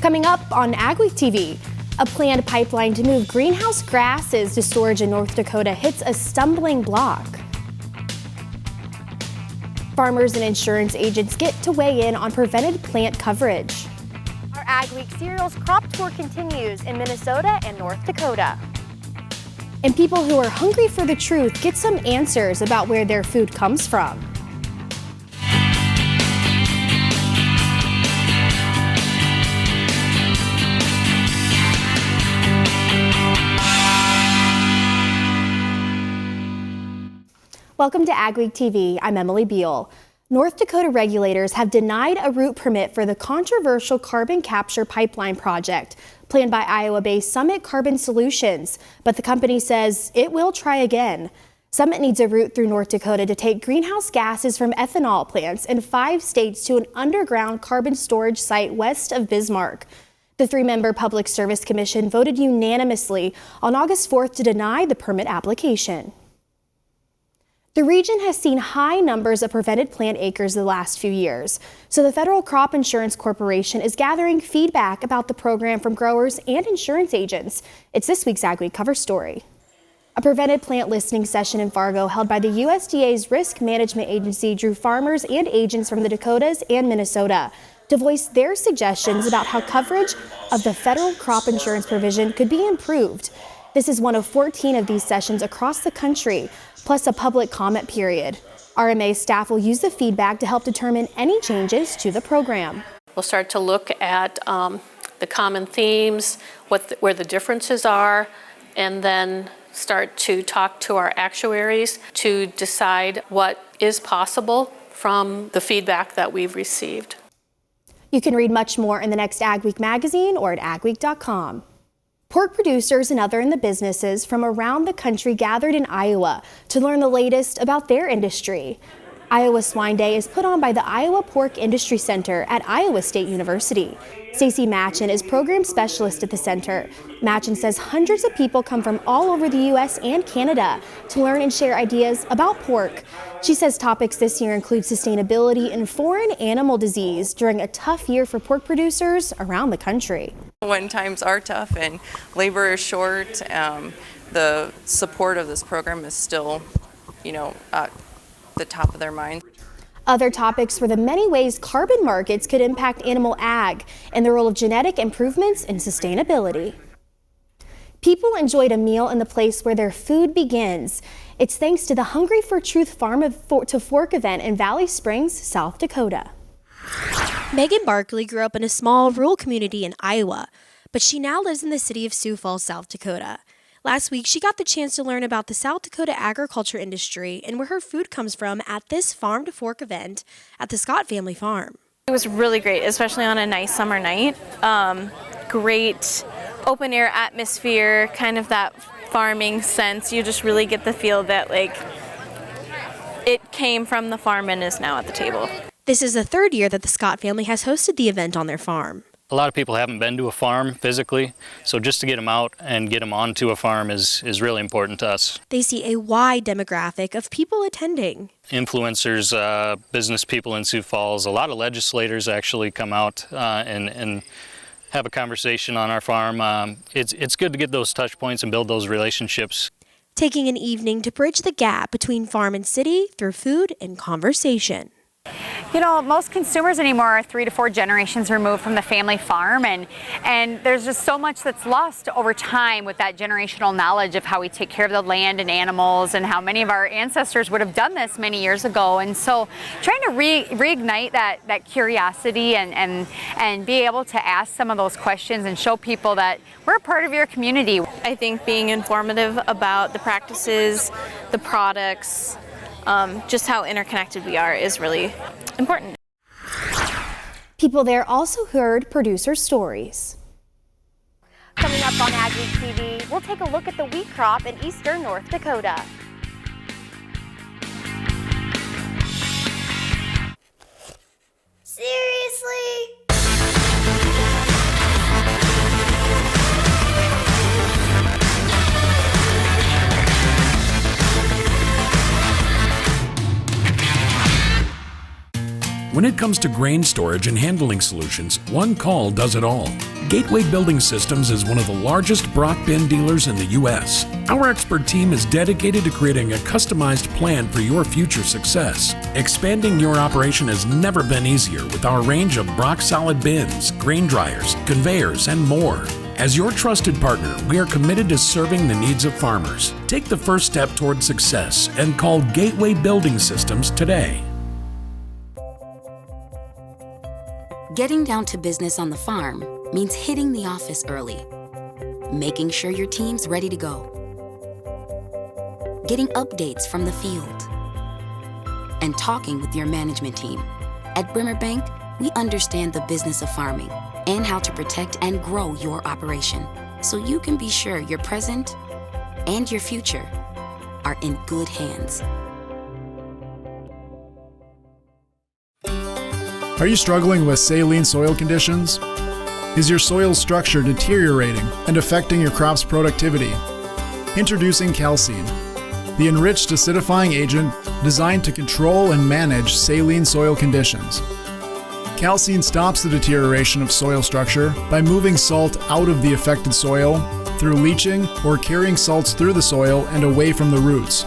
Coming up on AgweekTV, a planned pipeline to move greenhouse grasses to storage in North Dakota hits a stumbling block. Farmers and insurance agents get to weigh in on prevented plant coverage. Our Ag Week Cereals crop tour continues in Minnesota and North Dakota. And people who are hungry for the truth get some answers about where their food comes from. Welcome to AgweekTV. I'm Emily Beal. North Dakota regulators have denied a route permit for the controversial carbon capture pipeline project planned by Iowa-based Summit Carbon Solutions, but the company says it will try again. Summit needs a route through North Dakota to take greenhouse gases from ethanol plants in 5 states to an underground carbon storage site west of Bismarck. The 3-member Public Service Commission voted unanimously on August 4th to deny the permit application. The region has seen high numbers of prevented plant acres the last few years, so the Federal Crop Insurance Corporation is gathering feedback about the program from growers and insurance agents. It's this week's Ag Week cover story. A prevented plant listening session in Fargo held by the USDA's Risk Management Agency drew farmers and agents from the Dakotas and Minnesota to voice their suggestions about how coverage of the federal crop insurance provision could be improved. This is one of 14 of these sessions across the country, plus a public comment period. RMA staff will use the feedback to help determine any changes to the program. We'll start to look at the common themes, where the differences are, and then start to talk to our actuaries to decide what is possible from the feedback that we've received. You can read much more in the next Ag Week magazine or at agweek.com. Pork producers and other in the businesses from around the country gathered in Iowa to learn the latest about their industry. Iowa Swine Day is put on by the Iowa Pork Industry Center at Iowa State University. Stacey Matchin is program specialist at the center. Matchin says hundreds of people come from all over the U.S. and Canada to learn and share ideas about pork. She says topics this year include sustainability and foreign animal disease during a tough year for pork producers around the country. When times are tough and labor is short, the support of this program is still, at the top of their mind. Other topics were the many ways carbon markets could impact animal ag and the role of genetic improvements in sustainability. People enjoyed a meal in the place where their food begins. It's thanks to the Hungry for Truth Farm to Fork event in Valley Springs, South Dakota. Megan Barkley grew up in a small rural community in Iowa, but she now lives in the city of Sioux Falls, South Dakota. Last week, she got the chance to learn about the South Dakota agriculture industry and where her food comes from at this Farm to Fork event at the Scott family farm. It was really great, especially on a nice summer night. Great open air atmosphere, kind of that farming sense. You just really get the feel that it came from the farm and is now at the table. This is the 3rd year that the Scott family has hosted the event on their farm. A lot of people haven't been to a farm physically, so just to get them out and get them onto a farm is really important to us. They see a wide demographic of people attending. Influencers, business people in Sioux Falls, a lot of legislators actually come out and have a conversation on our farm. It's good to get those touch points and build those relationships. Taking an evening to bridge the gap between farm and city through food and conversation. Most consumers anymore are 3 to 4 generations removed from the family farm, and there's just so much that's lost over time with that generational knowledge of how we take care of the land and animals and how many of our ancestors would have done this many years ago. And so trying to reignite that curiosity and be able to ask some of those questions and show people that we're a part of your community. I think being informative about the practices, the products, just how interconnected we are is really important. People there also heard producer stories. Coming up on AgweekTV, we'll take a look at the wheat crop in eastern North Dakota. Seriously? When it it comes to grain storage and handling solutions, one call does it all. Gateway Building Systems is one of the largest Brock bin dealers in the U.S. Our expert team is dedicated to creating a customized plan for your future success. Expanding your operation has never been easier with our range of Brock solid bins, grain dryers, conveyors, and more. As your trusted partner, we are committed to serving the needs of farmers. Take the first step toward success and call Gateway Building Systems today. Getting down to business on the farm means hitting the office early, making sure your team's ready to go, getting updates from the field, and talking with your management team. At Bremer Bank, we understand the business of farming and how to protect and grow your operation so you can be sure your present and your future are in good hands. Are you struggling with saline soil conditions? Is your soil structure deteriorating and affecting your crop's productivity? Introducing Calcine, the enriched acidifying agent designed to control and manage saline soil conditions. Calcine stops the deterioration of soil structure by moving salt out of the affected soil through leaching or carrying salts through the soil and away from the roots.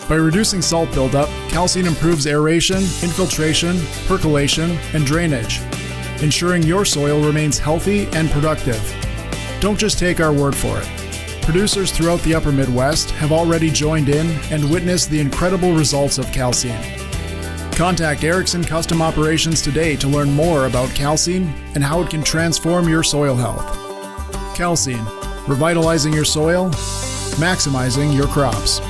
By reducing salt buildup, Calcine improves aeration, infiltration, percolation, and drainage, ensuring your soil remains healthy and productive. Don't just take our word for it. Producers throughout the upper Midwest have already joined in and witnessed the incredible results of Calcine. Contact Erickson Custom Operations today to learn more about Calcine and how it can transform your soil health. Calcine, revitalizing your soil, maximizing your crops.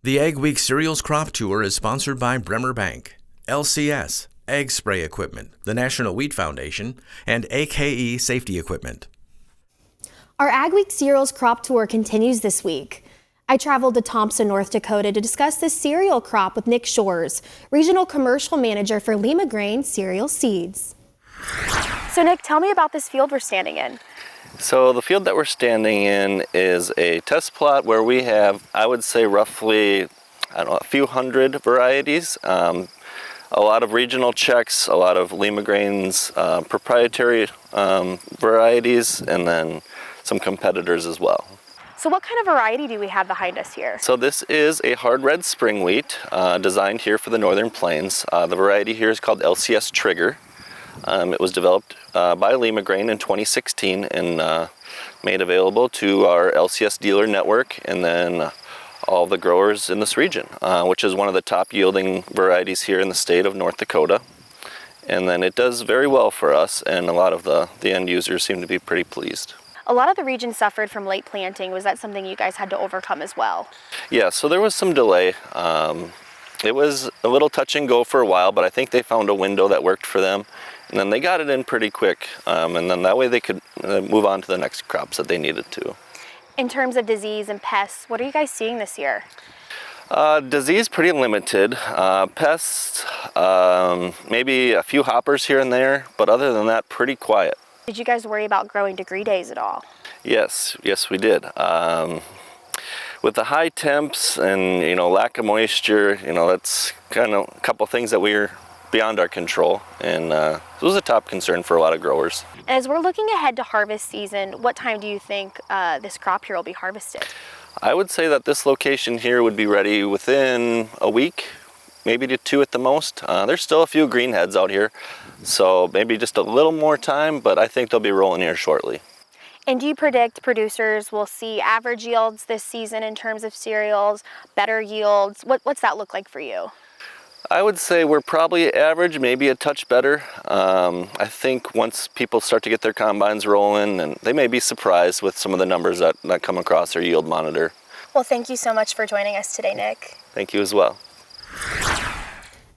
The Ag Week Cereals Crop Tour is sponsored by Bremer Bank, LCS, Ag Spray Equipment, the National Wheat Foundation, and AKE Safety Equipment. Our Ag Week Cereals Crop Tour continues this week. I traveled to Thompson, North Dakota to discuss the cereal crop with Nick Shores, Regional Commercial Manager for Lima Grain Cereal Seeds. So Nick, tell me about this field we're standing in. So the field that we're standing in is a test plot where we have, I would say, roughly, a few hundred varieties. A lot of regional checks, a lot of Lima Grain's proprietary varieties, and then some competitors as well. So what kind of variety do we have behind us here? So this is a hard red spring wheat designed here for the Northern Plains. The variety here is called LCS Trigger. It was developed by Lima Grain in 2016 and made available to our LCS dealer network and then all the growers in this region, which is one of the top yielding varieties here in the state of North Dakota. And then it does very well for us, and a lot of the end users seem to be pretty pleased. A lot of the region suffered from late planting. Was that something you guys had to overcome as well? Yeah, so there was some delay. It was a little touch and go for a while, but I think they found a window that worked for them. And then they got it in pretty quick, and then that way they could move on to the next crops that they needed to. In terms of disease and pests, what are you guys seeing this year? Disease pretty limited. Pests, maybe a few hoppers here and there, but other than that, pretty quiet. Did you guys worry about growing degree days at all? Yes, we did. With the high temps and lack of moisture, that's kind of a couple things that we're beyond our control, and it was a top concern for a lot of growers. As we're looking ahead to harvest season, what time do you think this crop here will be harvested? I would say that this location here would be ready within a week, maybe to 2 at the most. There's still a few green heads out here, so maybe just a little more time, but I think they'll be rolling here shortly. And do you predict producers will see average yields this season in terms of cereals, better yields? What's that look like for you? I would say we're probably average, maybe a touch better. I think once people start to get their combines rolling, and they may be surprised with some of the numbers that come across their yield monitor. Well, thank you so much for joining us today, Nick. Thank you as well.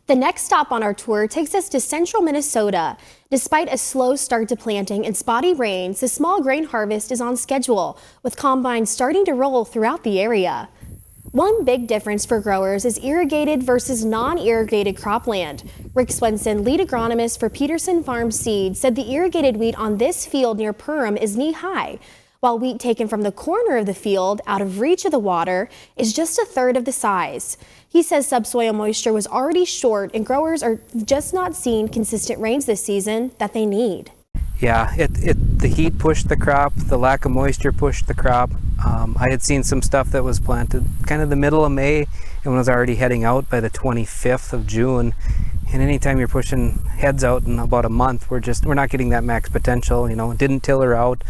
The next stop on our tour takes us to central Minnesota. Despite a slow start to planting and spotty rains, the small grain harvest is on schedule, with combines starting to roll throughout the area. One big difference for growers is irrigated versus non-irrigated cropland. Rick Swenson, lead agronomist for Peterson Farm Seed, said the irrigated wheat on this field near Perham is knee-high, while wheat taken from the corner of the field, out of reach of the water, is just a third of the size. He says subsoil moisture was already short and growers are just not seeing consistent rains this season that they need. Yeah, the heat pushed the crop, the lack of moisture pushed the crop. I had seen some stuff that was planted kind of the middle of May and was already heading out by the 25th of June. And anytime you're pushing heads out in about a month, we're not getting that max potential. You know, didn't tiller out,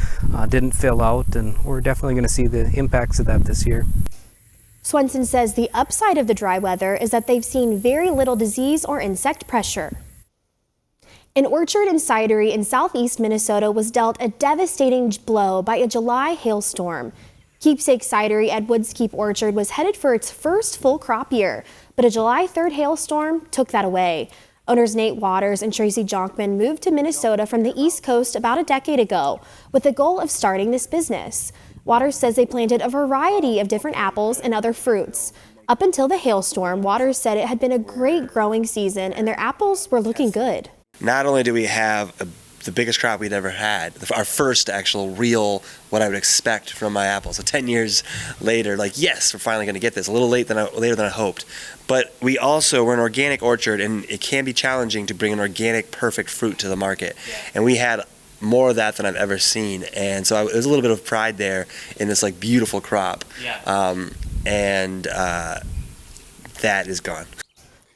didn't fill out, and we're definitely going to see the impacts of that this year. Swenson says the upside of the dry weather is that they've seen very little disease or insect pressure. An orchard in Cidery in southeast Minnesota was dealt a devastating blow by a July hailstorm. Keepsake Cidery at Woods Keep Orchard was headed for its first full crop year, but a July 3rd hailstorm took that away. Owners Nate Waters and Tracy Jonkman moved to Minnesota from the East Coast about a decade ago with the goal of starting this business. Waters says they planted a variety of different apples and other fruits. Up until the hailstorm, Waters said it had been a great growing season and their apples were looking good. Not only do we have the biggest crop we'd ever had, our first actual real, what I would expect from my apples. So 10 years later, like, yes, we're finally going to get this. A little later than I hoped. But we're an organic orchard, and it can be challenging to bring an organic, perfect fruit to the market. And we had more of that than I've ever seen. And so there's a little bit of pride there in this like beautiful crop. That is gone.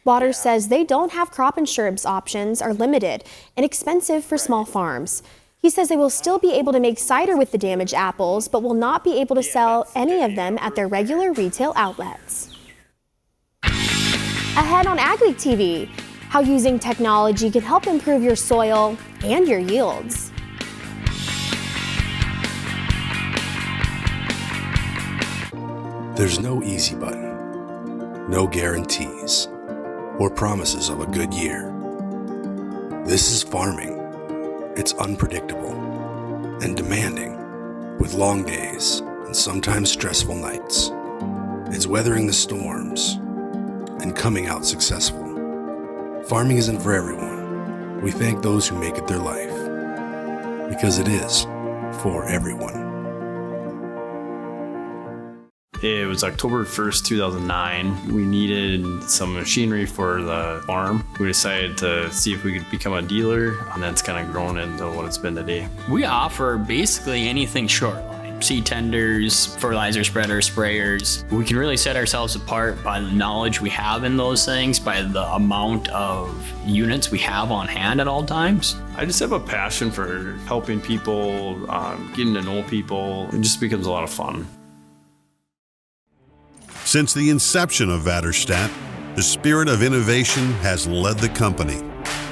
Waters says they don't have crop insurance options, are limited and expensive for small farms. He says they will still be able to make cider with the damaged apples, but will not be able to sell any of them at their regular retail outlets. Ahead on AgweekTV, how using technology can help improve your soil and your yields. There's no easy button, no guarantees, or promises of a good year. This is farming. It's unpredictable and demanding, with long days and sometimes stressful nights. It's weathering the storms and coming out successful. Farming isn't for everyone. We thank those who make it their life, because it is for everyone. It was October 1st, 2009. We needed some machinery for the farm. We decided to see if we could become a dealer, and that's kind of grown into what it's been today. We offer basically anything short line. Seed tenders, fertilizer spreaders, sprayers. We can really set ourselves apart by the knowledge we have in those things, by the amount of units we have on hand at all times. I just have a passion for helping people, getting to know people. It just becomes a lot of fun. Since the inception of Vaderstad, the spirit of innovation has led the company.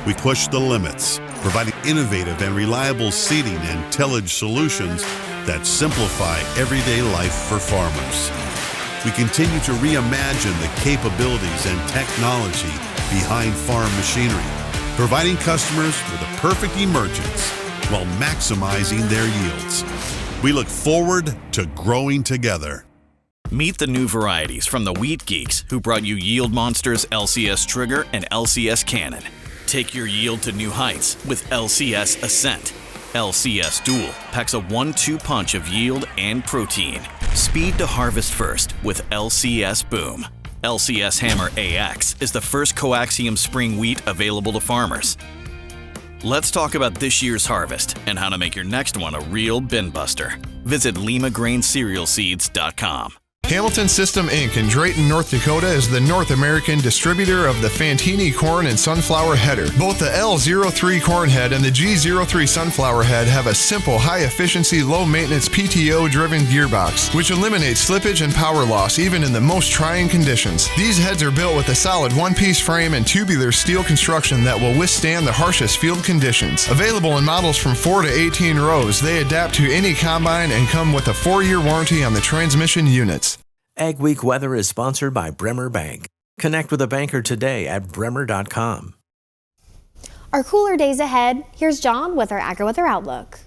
We push the limits, providing innovative and reliable seeding and tillage solutions that simplify everyday life for farmers. We continue to reimagine the capabilities and technology behind farm machinery, providing customers with a perfect emergence while maximizing their yields. We look forward to growing together. Meet the new varieties from the Wheat Geeks, who brought you Yield Monsters LCS Trigger and LCS Cannon. Take your yield to new heights with LCS Ascent. LCS Dual packs a 1-2 punch of yield and protein. Speed to harvest first with LCS Boom. LCS Hammer AX is the first coaxium spring wheat available to farmers. Let's talk about this year's harvest and how to make your next one a real bin buster. Visit limagraincerealseeds.com. Hamilton System Inc. in Drayton, North Dakota is the North American distributor of the Fantini corn and sunflower header. Both the L03 corn head and the G03 sunflower head have a simple, high-efficiency, low-maintenance PTO-driven gearbox, which eliminates slippage and power loss even in the most trying conditions. These heads are built with a solid one-piece frame and tubular steel construction that will withstand the harshest field conditions. Available in models from 4 to 18 rows, they adapt to any combine and come with a 4-year warranty on the transmission units. Ag Week Weather is sponsored by Bremer Bank. Connect with a banker today at bremer.com. Our cooler days ahead. Here's John with our AgriWeather Outlook.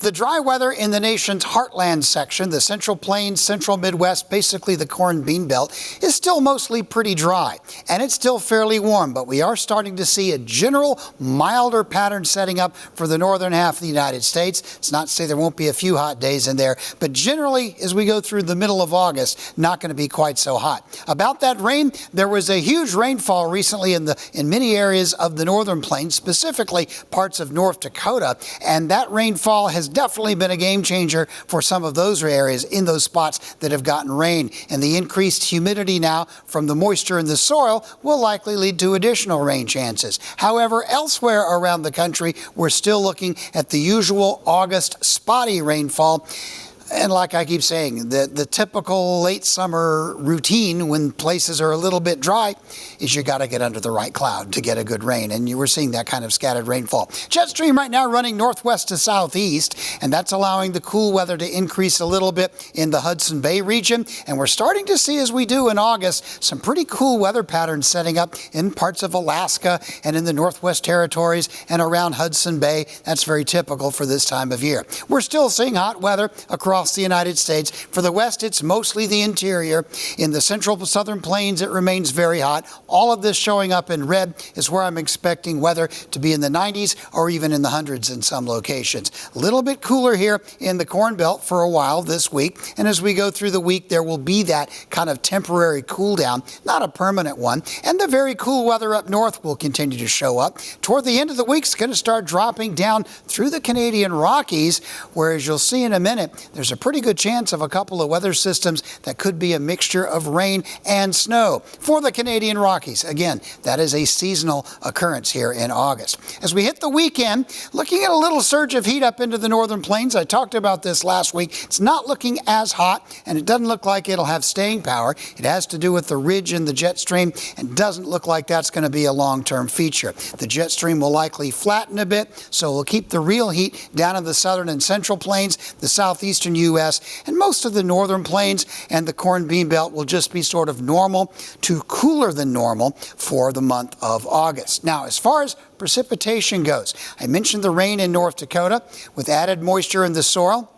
The dry weather in the nation's heartland section, the Central Plains, Central Midwest, basically the corn bean belt, is still mostly pretty dry. And it's still fairly warm, but we are starting to see a general milder pattern setting up for the northern half of the United States. It's not to say there won't be a few hot days in there, but generally, as we go through the middle of August, not going to be quite so hot. About that rain, there was a huge rainfall recently in many areas of the northern plains, specifically parts of North Dakota, and that rainfall has definitely been a game changer for some of those areas in those spots that have gotten rain. And the increased humidity now from the moisture in the soil will likely lead to additional rain chances. However, elsewhere around the country, we're still looking at the usual August spotty rainfall. And like I keep saying, the typical late summer routine when places are a little bit dry is you got to get under the right cloud to get a good rain. And you were seeing that kind of scattered rainfall. Jet stream right now running northwest to southeast, and that's allowing the cool weather to increase a little bit in the Hudson Bay region. And we're starting to see, as we do in August, some pretty cool weather patterns setting up in parts of Alaska and in the Northwest Territories and around Hudson Bay. That's very typical for this time of year. We're still seeing hot weather across the United States. For the west, it's mostly the interior. In the central southern plains, it remains very hot. All of this showing up in red is where I'm expecting weather to be in the 90s or even in the hundreds in some locations. A little bit cooler here in the Corn Belt for a while this week. And as we go through the week, there will be that kind of temporary cool down, not a permanent one. And the very cool weather up north will continue to show up. Toward the end of the week, it's going to start dropping down through the Canadian Rockies, where, as you'll see in a minute, there's a pretty good chance of a couple of weather systems that could be a mixture of rain and snow for the Canadian Rockies. Again, that is a seasonal occurrence here in August. As we hit the weekend, looking at a little surge of heat up into the northern plains. I talked about this last week. It's not looking as hot, and it doesn't look like it'll have staying power. It has to do with the ridge in the jet stream, and doesn't look like that's going to be a long-term feature. The jet stream will likely flatten a bit, so we'll keep the real heat down in the southern and central plains, the southeastern U.S., and most of the northern plains, and the corn bean belt will just be sort of normal to cooler than normal for the month of August. Now, as far as precipitation goes, I mentioned the rain in North Dakota with added moisture in the soil.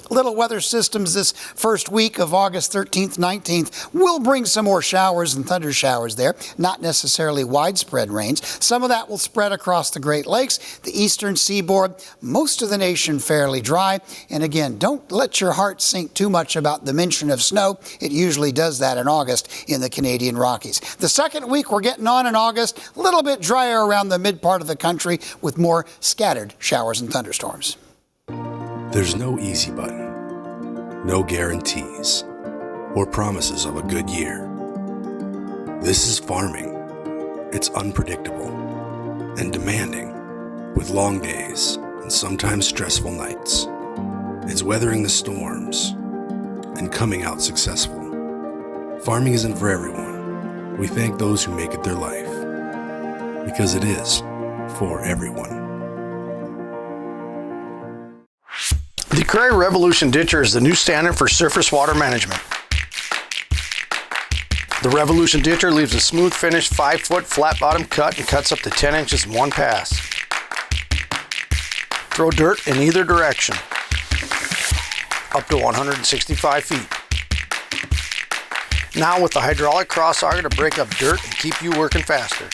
Little weather systems this first week of August 13th, 19th will bring some more showers and thunder showers there, not necessarily widespread rains. Some of that will spread across the Great Lakes, the eastern seaboard, most of the nation fairly dry. And again, don't let your heart sink too much about the mention of snow. It usually does that in August in the Canadian Rockies. The second week we're getting on in August, a little bit drier around the mid part of the country with more scattered showers and thunderstorms. There's no easy button, no guarantees, or promises of a good year. This is farming. It's unpredictable and demanding, with long days and sometimes stressful nights. It's weathering the storms and coming out successful. Farming isn't for everyone. We thank those who make it their life, because it is for everyone. The Prairie Revolution Ditcher is the new standard for surface water management. The Revolution Ditcher leaves a smooth finished 5-foot flat bottom cut and cuts up to 10 inches in one pass. Throw dirt in either direction, up to 165 feet. Now with the hydraulic cross auger to break up dirt and keep you working faster.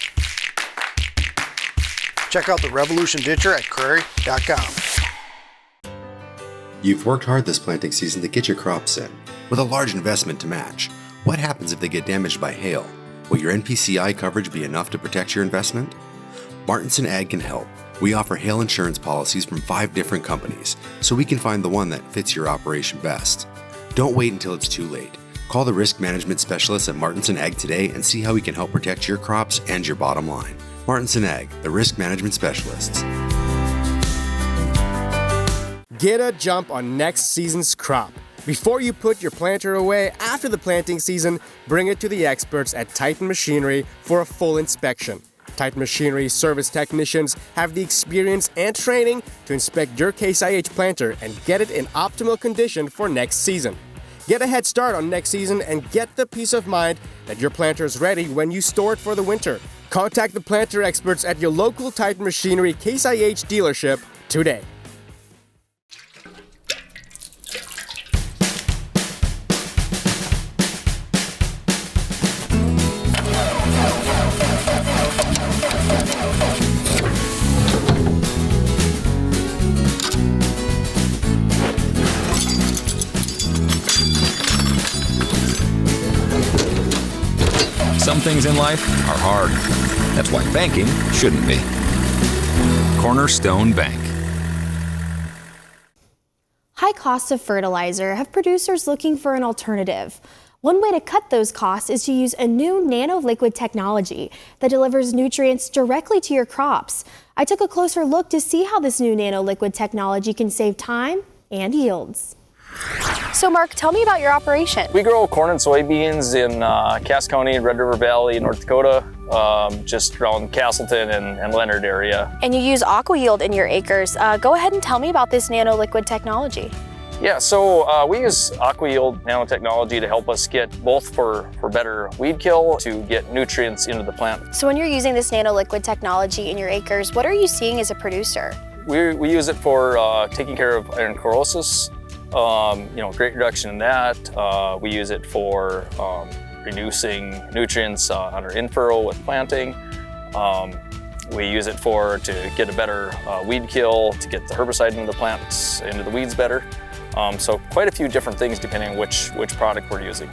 Check out the Revolution Ditcher at Crary.com. You've worked hard this planting season to get your crops in, with a large investment to match. What happens if they get damaged by hail? Will your NPCI coverage be enough to protect your investment? Martinson Ag can help. We offer hail insurance policies from 5 different companies, so we can find the one that fits your operation best. Don't wait until it's too late. Call the risk management specialists at Martinson Ag today and see how we can help protect your crops and your bottom line. Martinson Ag, the risk management specialists. Get a jump on next season's crop. Before you put your planter away after the planting season, bring it to the experts at Titan Machinery for a full inspection. Titan Machinery service technicians have the experience and training to inspect your Case IH planter and get it in optimal condition for next season. Get a head start on next season and get the peace of mind that your planter is ready when you store it for the winter. Contact the planter experts at your local Titan Machinery Case IH dealership today. Some things in life are hard. That's why banking shouldn't be. Cornerstone Bank. High costs of fertilizer have producers looking for an alternative. One way to cut those costs is to use a new nano-liquid technology that delivers nutrients directly to your crops. I took a closer look to see how this new nano-liquid technology can save time and yields. So Mark, tell me about your operation. We grow corn and soybeans in Cass County, Red River Valley, North Dakota, just around Castleton and Leonard area. And you use Aqua Yield in your acres. Go ahead and tell me about this nano-liquid technology. Yeah, so we use Aqua Yield nanotechnology to help us get both for better weed kill to get nutrients into the plant. So when you're using this nano-liquid technology in your acres, what are you seeing as a producer? We use it for taking care of iron chlorosis, great reduction in that. We use it for reducing nutrients on our in-furrow with planting. We use it to get a better weed kill, to get the herbicide into the plants, into the weeds better. So quite a few different things depending on which product we're using.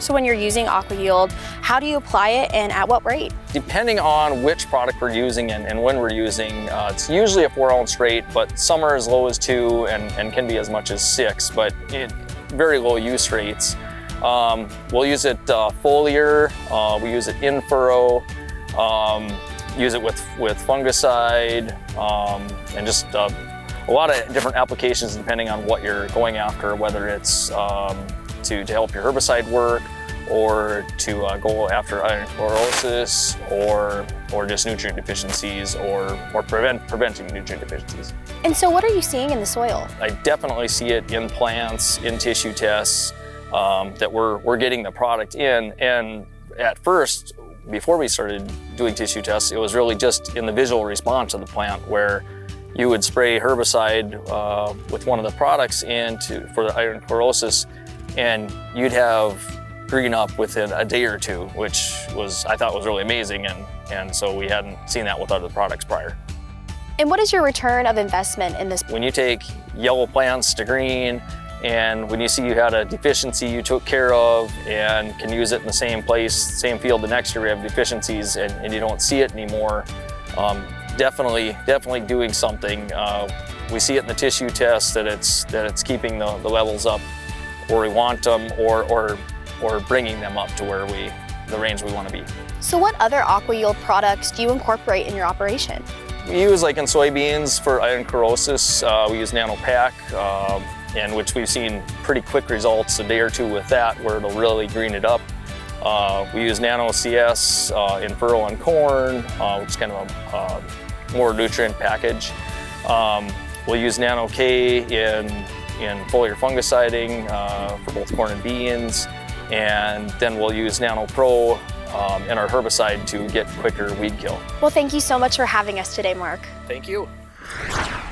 So when you're using Aqua Yield, how do you apply it and at what rate? Depending on which product we're using and when we're using, it's usually a 4-ounce rate, but some are as low as 2 and can be as much as 6, but very low use rates. We'll use it foliar, we use it in furrow, use it with fungicide, and just a lot of different applications depending on what you're going after, whether it's to help your herbicide work, or to go after iron chlorosis, or just nutrient deficiencies, or preventing nutrient deficiencies. And so what are you seeing in the soil? I definitely see it in plants, in tissue tests, that we're getting the product in. And at first, before we started doing tissue tests, it was really just in the visual response of the plant, where you would spray herbicide with one of the products for the iron chlorosis, and you'd have green up within a day or two, which I thought was really amazing, and so we hadn't seen that with other products prior. And what is your return of investment in this? When you take yellow plants to green, and when you see you had a deficiency you took care of and can use it in the same place, same field the next year you have deficiencies and you don't see it anymore, definitely doing something. We see it in the tissue test that it's keeping the levels up where we want them, or bringing them up to where the range we want to be. So what other Aqua Yield products do you incorporate in your operation? We use, like in soybeans for iron chlorosis, we use NanoPack, in which we've seen pretty quick results a day or two with that, where it'll really green it up. We use Nano CS in furrow on corn, which is kind of a more nutrient package. We'll use Nano K in foliar fungiciding for both corn and beans, and then we'll use Nano Pro in our herbicide to get quicker weed kill. Well, thank you so much for having us today, Mark. Thank you.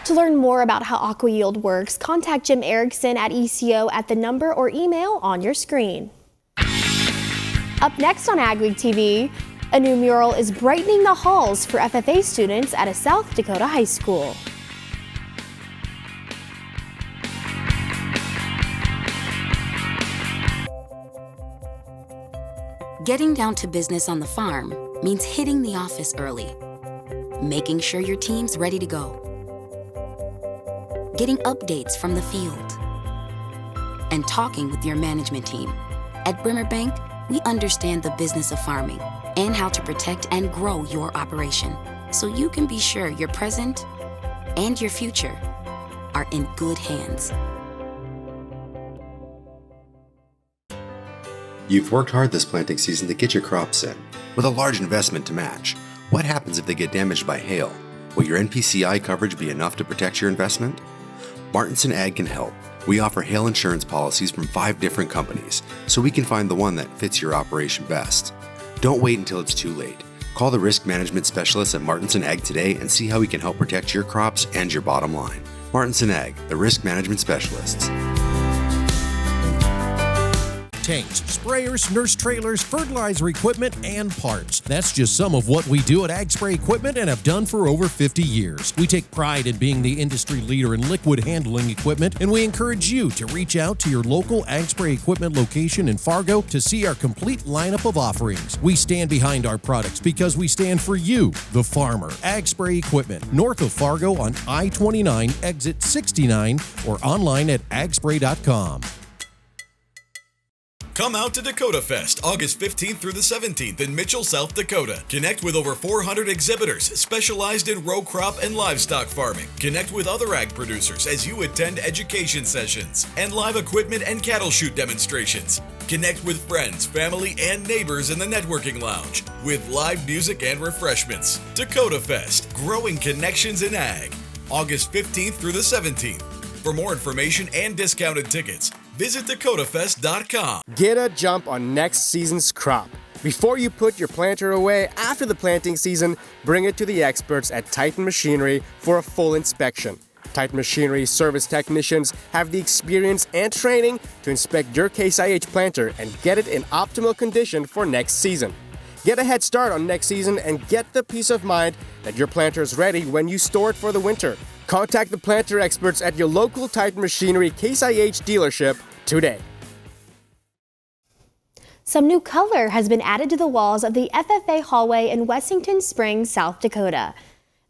To learn more about how Aqua Yield works, contact Jim Erickson at ECO at the number or email on your screen. Up next on AgweekTV, a new mural is brightening the halls for FFA students at a South Dakota high school. Getting down to business on the farm means hitting the office early, making sure your team's ready to go, getting updates from the field, and talking with your management team. At Brimmer Bank, we understand the business of farming and how to protect and grow your operation, so you can be sure your present and your future are in good hands. You've worked hard this planting season to get your crops in, with a large investment to match. What happens if they get damaged by hail? Will your NPCI coverage be enough to protect your investment? Martinson Ag can help. We offer hail insurance policies from 5 different companies, so we can find the one that fits your operation best. Don't wait until it's too late. Call the risk management specialists at Martinson Ag today and see how we can help protect your crops and your bottom line. Martinson Ag, the risk management specialists. tanks, sprayers, nurse trailers, fertilizer equipment, and parts. That's just some of what we do at Ag Spray Equipment and have done for over 50 years. We take pride in being the industry leader in liquid handling equipment, and we encourage you to reach out to your local Ag Spray Equipment location in Fargo to see our complete lineup of offerings. We stand behind our products because we stand for you, the farmer. Ag Spray Equipment, north of Fargo on I-29, exit 69, or online at agspray.com. Come out to Dakota Fest, August 15th through the 17th in Mitchell, South Dakota. Connect with over 400 exhibitors specialized in row crop and livestock farming. Connect with other ag producers as you attend education sessions and live equipment and cattle shoot demonstrations. Connect with friends, family, and neighbors in the networking lounge with live music and refreshments. Dakota Fest, growing connections in ag. August 15th through the 17th. For more information and discounted tickets, visit dakotafest.com. Get a jump on next season's crop. Before you put your planter away after the planting season, bring it to the experts at Titan Machinery for a full inspection. Titan Machinery service technicians have the experience and training to inspect your Case IH planter and get it in optimal condition for next season. Get a head start on next season and get the peace of mind that your planter is ready when you store it for the winter. Contact the planter experts at your local Titan Machinery Case IH dealership today. Some new color has been added to the walls of the FFA hallway in Wessington Springs, South Dakota.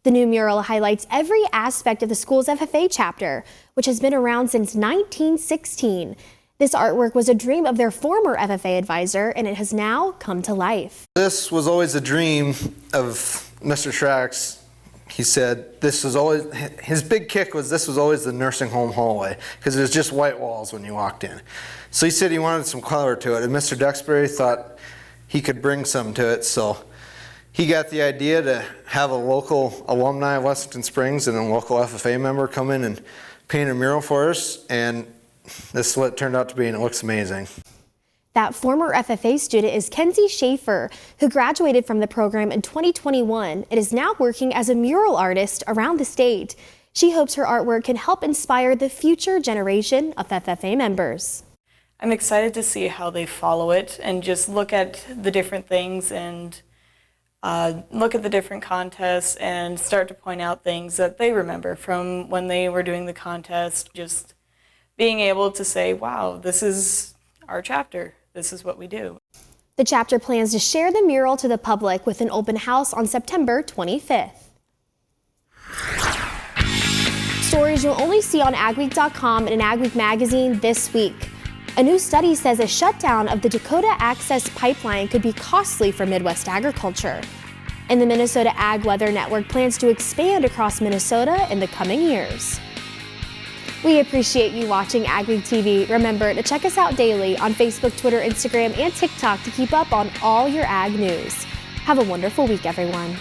The new mural highlights every aspect of the school's FFA chapter, which has been around since 1916. This artwork was a dream of their former FFA advisor, and it has now come to life. This was always a dream of Mr. Schrack's. He said this was always, his big kick was this was always the nursing home hallway because it was just white walls when you walked in. So he said he wanted some color to it, and Mr. Duxbury thought he could bring some to it, so he got the idea to have a local alumni of Wessington Springs and a local FFA member come in and paint a mural for us, and this is what it turned out to be, and it looks amazing. That former FFA student is Kenzie Schaefer, who graduated from the program in 2021 and is now working as a mural artist around the state. She hopes her artwork can help inspire the future generation of FFA members. I'm excited to see how they follow it and just look at the different things and look at the different contests and start to point out things that they remember from when they were doing the contest. Just being able to say, wow, this is our chapter. This is what we do. The chapter plans to share the mural to the public with an open house on September 25th. Stories you'll only see on agweek.com and in Agweek magazine this week. A new study says a shutdown of the Dakota Access Pipeline could be costly for Midwest agriculture. And the Minnesota Ag Weather Network plans to expand across Minnesota in the coming years. We appreciate you watching AgweekTV. Remember to check us out daily on Facebook, Twitter, Instagram, and TikTok to keep up on all your ag news. Have a wonderful week, everyone.